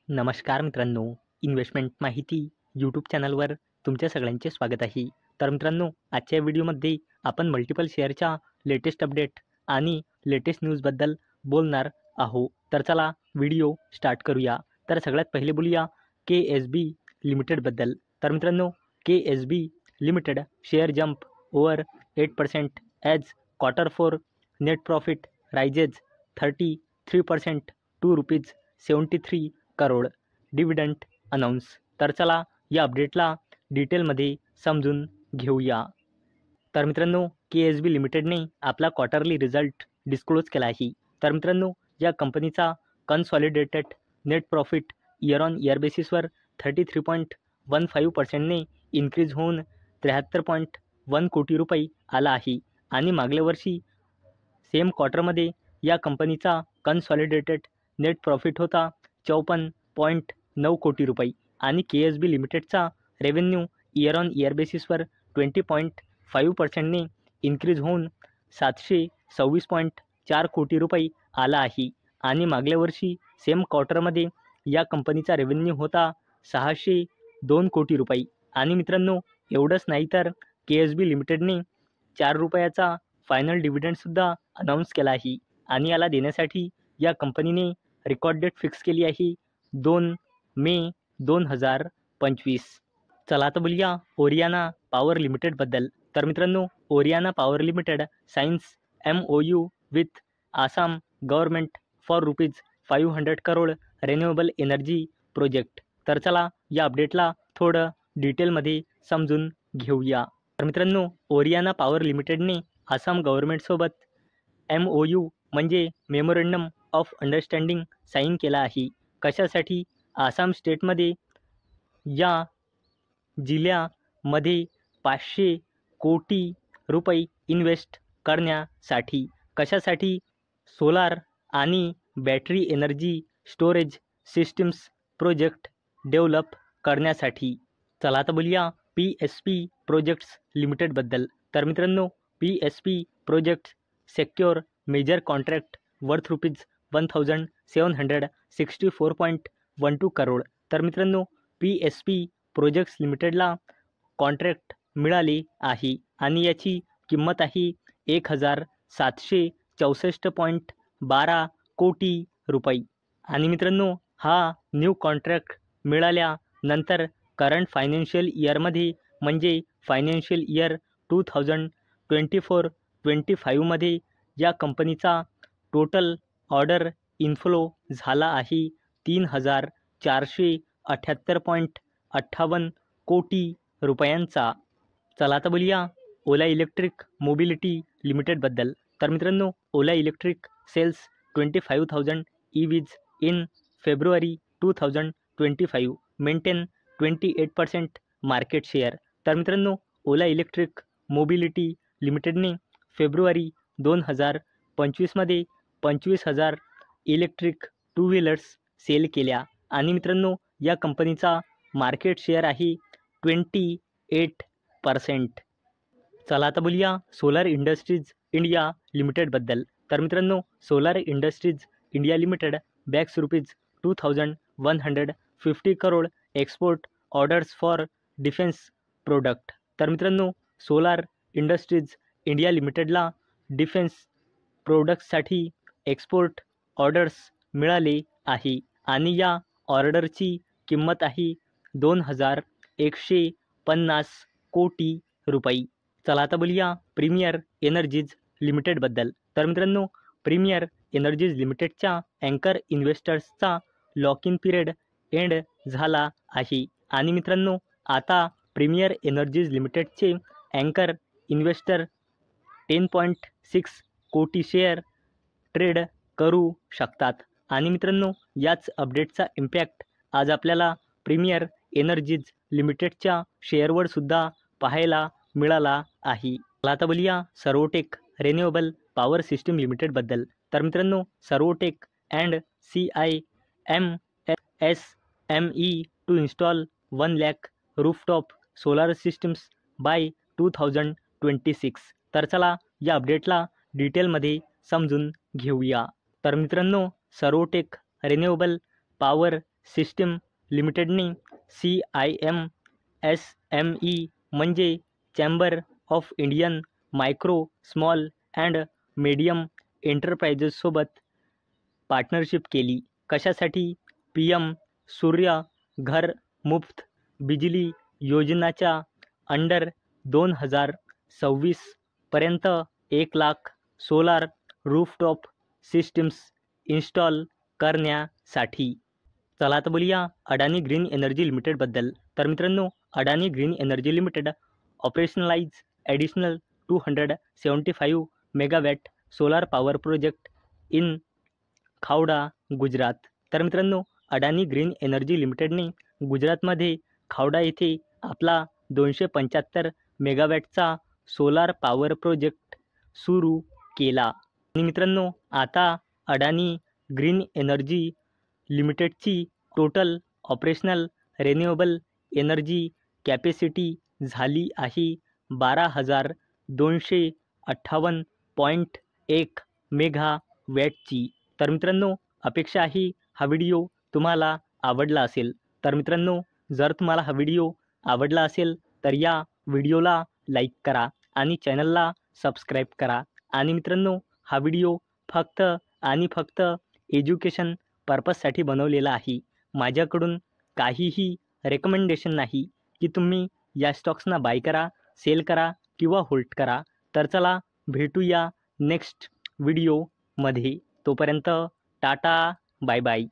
नमस्कार मित्रांनो, इन्व्हेस्टमेंट माहिती यूट्यूब चॅनलवर तुमच्या सगळ्यांचे स्वागत आहे. तर मित्रांनो, आजच्या व्हिडिओमध्ये आपण मल्टिपल शेअरच्या लेटेस्ट अपडेट आणि लेटेस्ट न्यूजबद्दल बोलणार आहोत. तर चला व्हिडिओ स्टार्ट करूया. तर सगळ्यात पहिले बोलूया KSB लिमिटेडबद्दल. तर मित्रांनो, KSB limited share jump over 8% as Q4 net profit rises 33% to ₹73 crore dividend announce. तर चला या अपडेटला डिटेलमध्ये समजून घेऊया. तर मित्रांनो, KSB लिमिटेडने आपला क्वार्टरली रिझल्ट डिस्क्लोज केला आहे. तर मित्रांनो, या कंपनीचा consolidated net profit year on year बेसिसवर 33.15%ने इन्क्रीज होऊन 73.1 कोटी रुपये आला आहे. आणि मागल्या वर्षी सेम क्वार्टरमध्ये या कंपनीचा कन्सॉलिडेटेड नेट प्रॉफिट होता 54.9 कोटी रुपये. आणि KSB लिमिटेडचा रेव्हेन्यू इयर ऑन इयर बेसिसवर 20.5%ने इन्क्रीज होऊन 726.4 कोटी रुपये आला आहे. आणि मागल्या वर्षी सेम क्वार्टरमध्ये या कंपनीचा रेव्हेन्यू होता 602 कोटी रुपये. आणि मित्रांनो, एवढंच नाही तर KSB लिमिटेडने 4 रुपयाचा फायनल डिव्हिडंडसुद्धा अनाऊन्स केला आहे. आणि याला देण्यासाठी या कंपनीने रेकॉर्ड डेट फिक्स केली आहे 2 मे 2025. चला आता बोलूया ओरियाना पॉवर लिमिटेडबद्दल. तर मित्रांनो, Oriana power limited signs MOU with Assam government for ₹500 crore renewable energy project. तर चला या अपडेटला थोडं डिटेलमध्ये समजून घेऊया. तर मित्रांनो, ओरियाना पॉवर लिमिटेडने आसाम गव्हर्नमेंटसोबत MOU म्हणजे मेमोरंडम ऑफ अंडरस्टँडिंग साईन केला आहे. कशासाठी? आसाम स्टेटमध्ये या जिल्ह्यामध्ये 500 कोटी रुपये इन्व्हेस्ट करण्यासाठी. कशासाठी? सोलार आणि battery energy storage systems project develop करण्यासाठी. चला आता बोलूया PSP प्रोजेक्ट्स लिमिटेडबद्दल. तर मित्रांनो, PSP projects secure major contract worth ₹1764.12 crore. तर मित्रांनो, PSP प्रोजेक्ट्स लिमिटेडला कॉन्ट्रॅक्ट मिळाले आहे आणि याची किंमत आहे 1764.12 कोटी रुपये. आणि मित्रांनो, हा न्यू कॉन्ट्रॅक्ट मिळाल्यानंतर करंट फायनान्शियल इयरमध्ये म्हणजे फायनान्शियल इयर 2024-25मध्ये या कंपनीचा टोटल ऑर्डर इन्फ्लो झाला आहे 3478.58 कोटी रुपयांचा. चला आता बोलूया ओला इलेक्ट्रिक मोबिलिटी लिमिटेडबद्दल. तर मित्रांनो, Ola electric sells 25,000 EVs in February 2025 maintain 28% market share. तर मित्रांनो, ओला इलेक्ट्रिक मोबिलिटी लिमिटेडने फेब्रुवारी 2025मध्ये 25,000 इलेक्ट्रिक टू व्हीलर्स सेल केल्या. आणि मित्रांनो, या कंपनीचा मार्केट शेअर आहे 28%. चला आता बोलूया सोलार इंडस्ट्रीज इंडिया लिमिटेडबद्दल. तर मित्रांनो, solar industries India limited bags ₹2150 crore export orders for defence product. तर मित्रांनो, सोलार इंडस्ट्रीज इंडिया लिमिटेडला डिफेन्स प्रोडक्ट्ससाठी एक्सपोर्ट ऑर्डर्स मिळाले आहे आणि या ऑर्डरची किंमत आहे 2,150 कोटी रुपये. चला आता बोलूया प्रीमियर एनर्जीज लिमिटेडबद्दल. तर मित्रांनो, प्रीमियर एनर्जीज लिमिटेडच्या अँकर इन्व्हेस्टर्सचा लॉक इन पिरियड एंड झाला आहे. आणि मित्रांनो, आता प्रीमियर एनर्जीज लिमिटेडचे अँकर इन्व्हेस्टर 10.6 कोटी शेअर ट्रेड करू शकतात. आणि मित्रांनो, याच अपडेटचा इम्पॅक्ट आज आपल्याला प्रीमियर एनर्जीज लिमिटेडच्या शेअरवर सुद्धा पाहायला मिळाला आहे. चला आता बोलूया सर्वोटेक रिन्युएबल पॉवर सिस्टीम लिमिटेडबद्दल. तर मित्रांनो, Servotech and CIMSME to install 1 lakh rooftop solar systems by 2026. तर चला या अपडेटला डिटेलमध्ये समजून घेऊया. तर मित्रांनो, सर्वोटेक रिन्युएबल पॉवर सिस्टीम लिमिटेडने CIMSME म्हणजे chamber of Indian micro small and medium एंटरप्राइजेससोबत पार्टनरशिप केली. कशासाठी? PM सूर्य घर मुफ्त बिजली योजनाच्या अंडर 2026 पर्यंत 1,00,000 सोलार रूफटॉप सिस्टीम्स इन्स्टॉल करण्यासाठी. चला आता बोलूया अडानी ग्रीन एनर्जी लिमिटेडबद्दल. तर मित्रांनो, Adani green energy limited operationalise additional 275 megawatt solar power project in Khavda, Gujarat. तर मित्रांनो, अडानी ग्रीन एनर्जी लिमिटेडने गुजरातमध्ये खावडा येथे आपला 275 मेगावॅटचा सोलार पॉवर प्रोजेक्ट सुरू केला. आणि मित्रांनो, आता अडानी ग्रीन एनर्जी लिमिटेडची total operational renewable energy capacity झाली आहे 12,258.1 मेगावॅटची. तर मित्रांनो, अपेक्षा आहे हा व्हिडिओ तुम्हाला आवडला असेल. तर मित्रांनो, जर तुम्हाला हा व्हिडिओ आवडला असेल तर या व्हिडिओला लाईक करा आणि चॅनलला सबस्क्राईब करा. आणि मित्रांनो, हा व्हिडिओ फक्त आणि फक्त एज्युकेशन पर्पजसाठी बनवलेला आहे. माझ्याकडून काहीही रेकमेंडेशन नाही की तुम्ही या स्टॉक्सना बाय करा, सेल करा किंवा होल्ड करा. तर चला भेटूया नेक्स्ट व्हिडिओमध्ये. तोपर्यंत टाटा, बाय बाय.